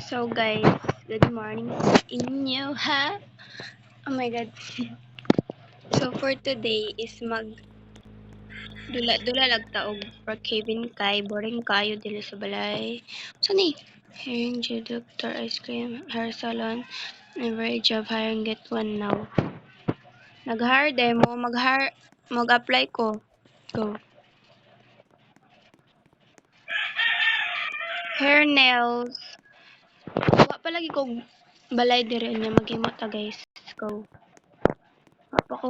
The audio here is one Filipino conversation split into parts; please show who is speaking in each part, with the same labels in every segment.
Speaker 1: So guys, good morning sa inyo ha. Oh my god. So for today is mag dula-dula lang taog for Kevin kay boring kayo dili sa balay. So ni hair and doctor ice cream hair salon average of hire and get one now. Nag-hire demo, mag-apply ko. Go. Hair nails. Wa palagi ko balay dire niya maghimo ta guys. Go. Wa pa ko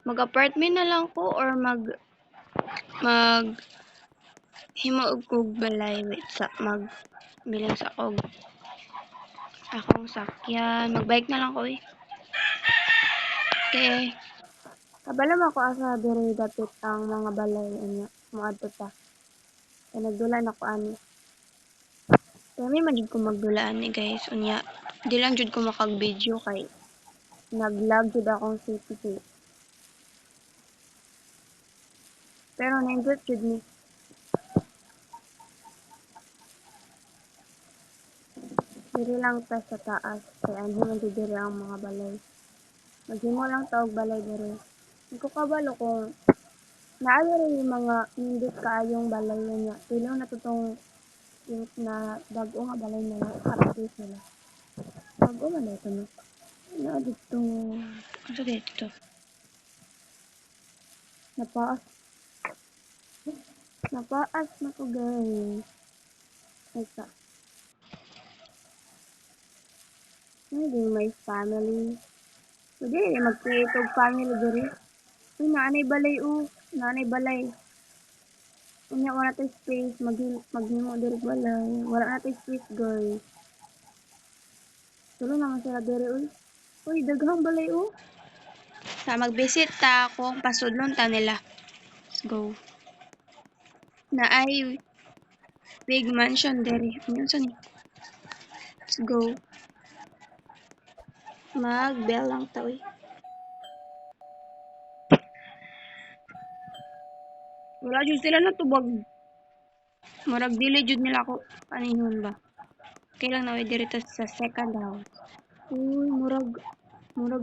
Speaker 1: mag-apartment na lang ko or mag himo og kog balay wait sa bilang sa kog akong sakyan magbike na lang ko okay kabalo ako asa diri dapit ang mga balay anya moadto ta kay nagdulan ako ani kami man jud ko magdulaan ni guys unya di lang jud ko makag video kay nag-lag jud akong CCTV pero nindot jud ni diri lang ta sa taas kay anhi man jud diri ang mga balay maghimo lang ta og balay diri hindi ko kabalo kung naayo rin yung mga nindot kaayong balay niya pilo na tutong yung na bago nga balay na update nila bago man ito no na dito ano dito napaas na ko guys ito hindi may family hindi mag-create og family diri uy naanay balay naanay balay unya wala tayo space maghimo diri balay wala na tayo space guys tulo naman sila diri uy daghang balay sa mag-visit ta kung pasudlon ta nila let's go na ay big mansion diri ano sa ni let's go mag-bell lang ta wala jud sila natubag murag dili jud nila ako paningon ba okay lang na diri ta sa second house uy murag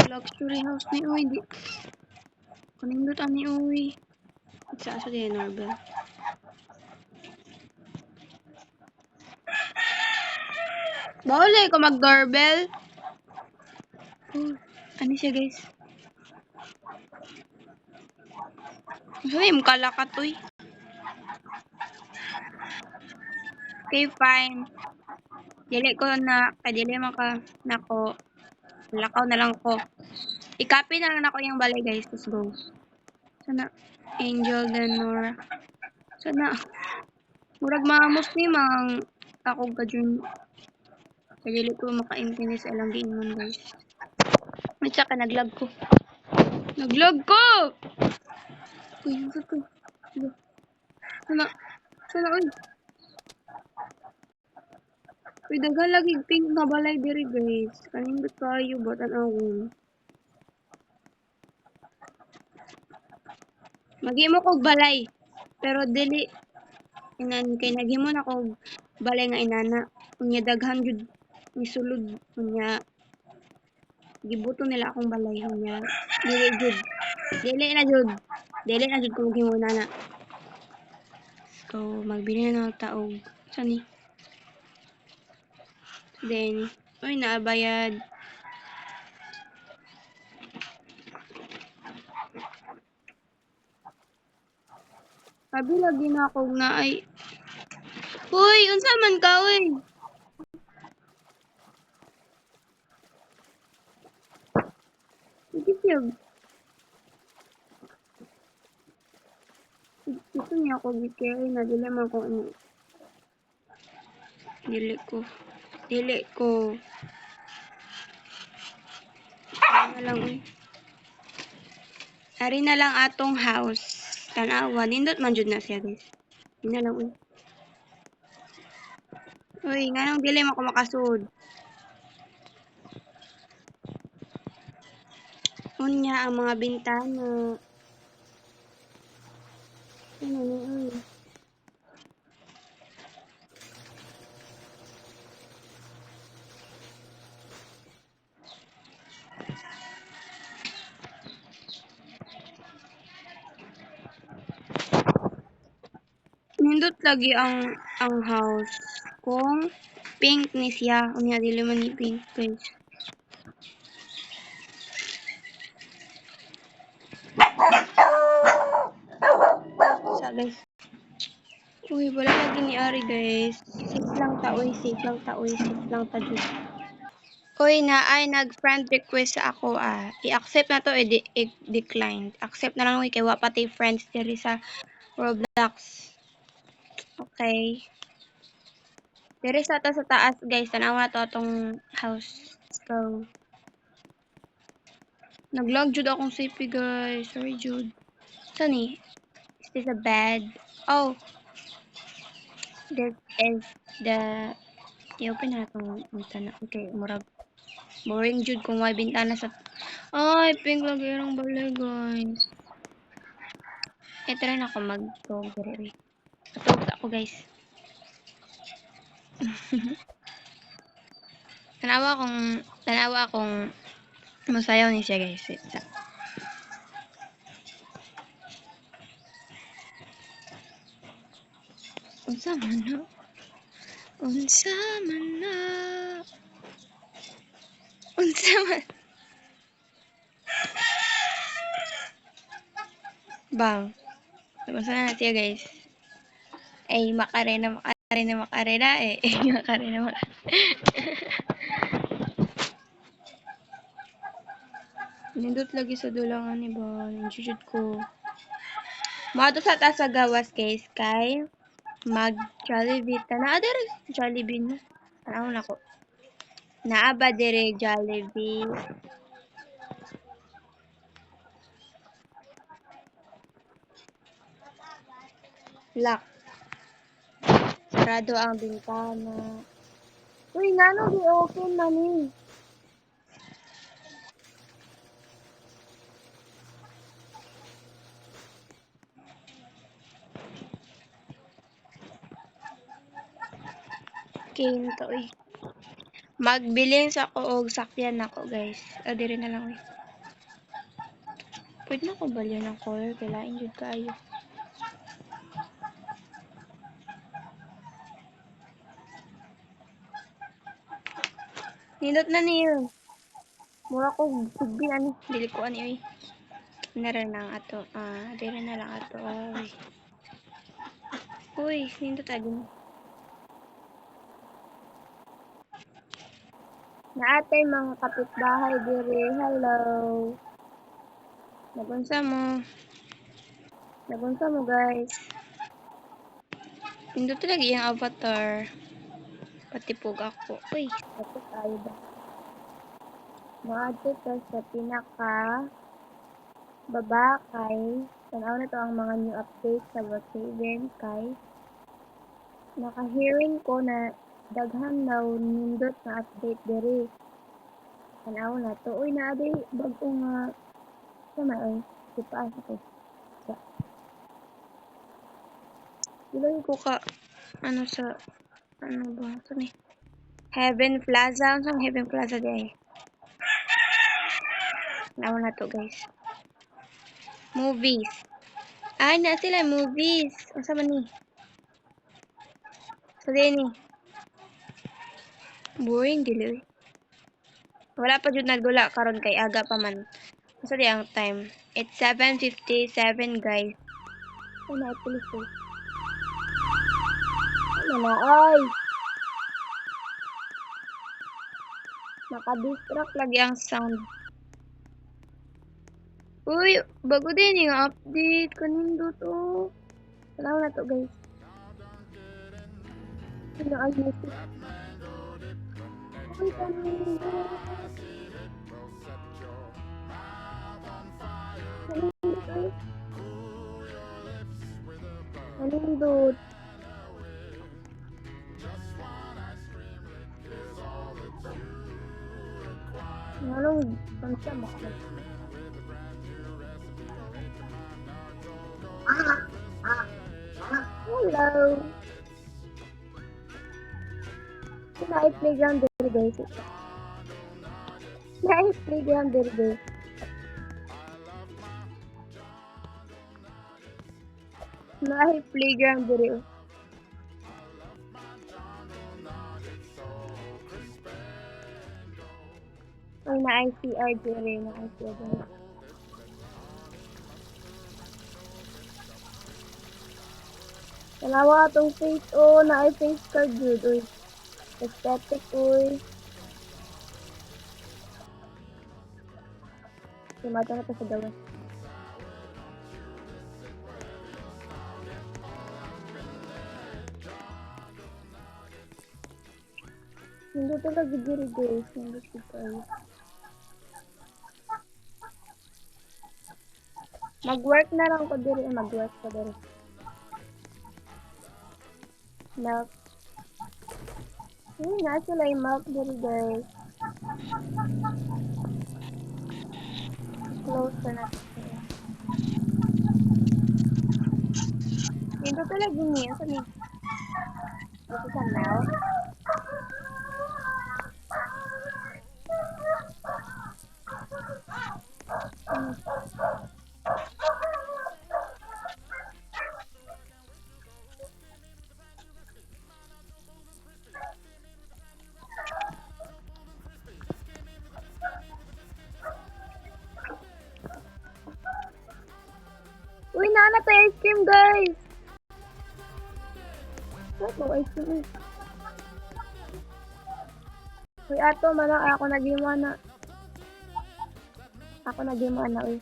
Speaker 1: luxury house ni di kanindot ani sa di Norbel bawal ko mag doorbell ano siya guys Ay, mukalakat okay fine dili ko na dili man ka nako lakaw na lang ko i-copy na lang nako yung balay guys let's go sana Angel Denora sana murag mga Muslim ang ako kadyon kaya dili ko makaintindi sa ilang giingon guys may tsaka naglag ko uy naglag ko sana uy dagan lagi pink nga balay diri guys kanindot kayo batan awon maghimo kog balay pero dili inan kay naghimo na kog balay nga inana unya daghan jud misulod unya gibuto nila akong balay unya dili na jud ko maghimo nana so magbili na ng taog sani then uy naabayad sabi lagi na ako na ay uy unsa man ka Ikisyog. Gusto niya ako gikiri na dili man ko ano. Dili ko. Ano lang Ari na lang atong house. Tanawa. Nindot man jud na siya guys. Ari na lang uy, nga nang dili man ko makasud. Unya ang mga bintana. Ano ni Nindot lagi ang house kung pink ni siya. Unya dili man ni pink guys. Sa guys. Uy, wala lagi ni Ari guys. Safe lang ta, uy. Safe lang ta, uy. Safe lang ta, Diyos. Uy, na ay nag-friend request sa ako I-accept na to, i-decline. Accept na lang, uy, kay wa pati friends diri sa Roblox. Okay. Diri sa ta sa taas, guys. Tanawa na to atong house. Let's go. Nag-log jud akong CP, guys. Sorry, Jude. Saan ni? Is this a bed? Oh. This is the... I-open na itong bintana. Okay, murag. Boring, Jude, kung may bintana sa... Ay, pink lagi yung balay, guys. Try na ako mag-tog. Matog ako, guys. Tanawa akong masayaw ni siya, guys. Unsa man na? Unsa man na? Unsa man? Bang. Unsa na siya, guys? Ay, makarena eh. Makarena. Nindot lagi sa dulangan ni ba? Ninjujud ko. Mga sa taas sa gawas, guys, kay mag-Jollibee. Tanaa dire Jollibee no? Tanaw na ko. Naa ba dire Jollibee? Lock. Sarado ang bintana. Uy, nano gi-open na ni. Okay, nito uy. Magbilin sa ako og sakyan nako, guys. Dire na lang uy. Pwede na ko balya ng color kay lain jud kaayo. Nindot na niyo. Mura ko sigbi ani, dili ko ani uy. Nara nang ato. Dire na lang ato. Uy, nindot adin. Naatay mga kapitbahay dire. Hello. Nagunsa mo, guys. Nindot lagi yung avatar. Patipog ako. Uy, tapos tayo ba? Maadto ta sa pinaka baba kay tanaw na to ang mga new updates sa Brookhaven kay naka-hearing ko na daghan daw nindot na update diri. Tanaw na to. Uy, naaday bago nga sama oy. Ipaas ako. Ilan ko ka ano ba ito ni? Heaven Plaza. Ano Heaven Plaza di? Tanaw na to, guys. Movies. Ay, na sila movies. Asa man ni? So, di ni. Boring, dili. Wala pa jud nagdula karon kay aga pa man. Asa di ang time? It's 7:57, guys. Ay, na-police ko. Ano na, ay! Naka-distract lagi ang sound. Uy, bago din yung update. Kanindo to. Salamat na to, guys. Ano ay music? Uy, kanindo. Kanindo. Anong pansa mo ako? Hello. Playground diri, guys. Playground diri, guys. Playground diri. na ICR dire na ICR dire. Dalawa atong face na ay face card jud oy. Aesthetic oy. Sumata na ta sa gawas. Hindi talaga diri guys. Hindi kayo. Mag-work na lang ko diri. Mag-work ko diri. Milk. Na sila yung milk diri guys. Close na sila. Hindi talaga niya. Sabi. Ito sa milk. Uy, nana tayo ice cream, guys! What mo ice cream? Uy, ato, mana, ako nag-iwan na. Ako nag-iwan na, uy.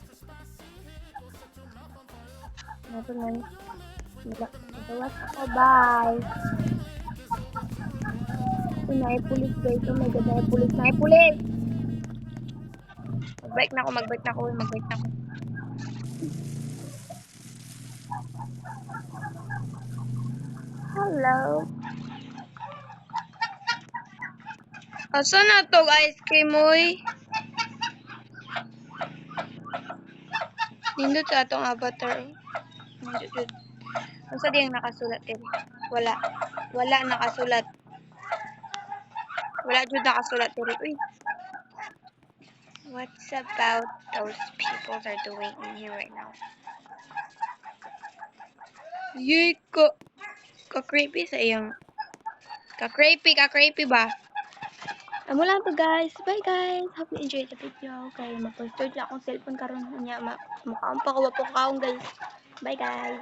Speaker 1: Ito na yun. Nagawas ako, bye! Uy, naipulis, guys. Oh my God, naipulis, naipulis! Mag-bike na ako, mag-bike na ako, uy, mag-bike na ako. Hello. Asa na tong ice cream, uy? Nindot sa atong avatar. Nindot. Ano sa diyang nakasulat din? Wala. Wala nakasulat. Wala dyan nakasulat din. Uy. What's about those people are doing in here right now? Yay ko. Ka-creepy sa iyang. Ka-creepy ba? Amo lang to guys. Bye guys. Hope you enjoyed the video. Kaya mag-postord lang akong cellphone karon niya. Mukhaon pa ko po kaong guys. Bye guys.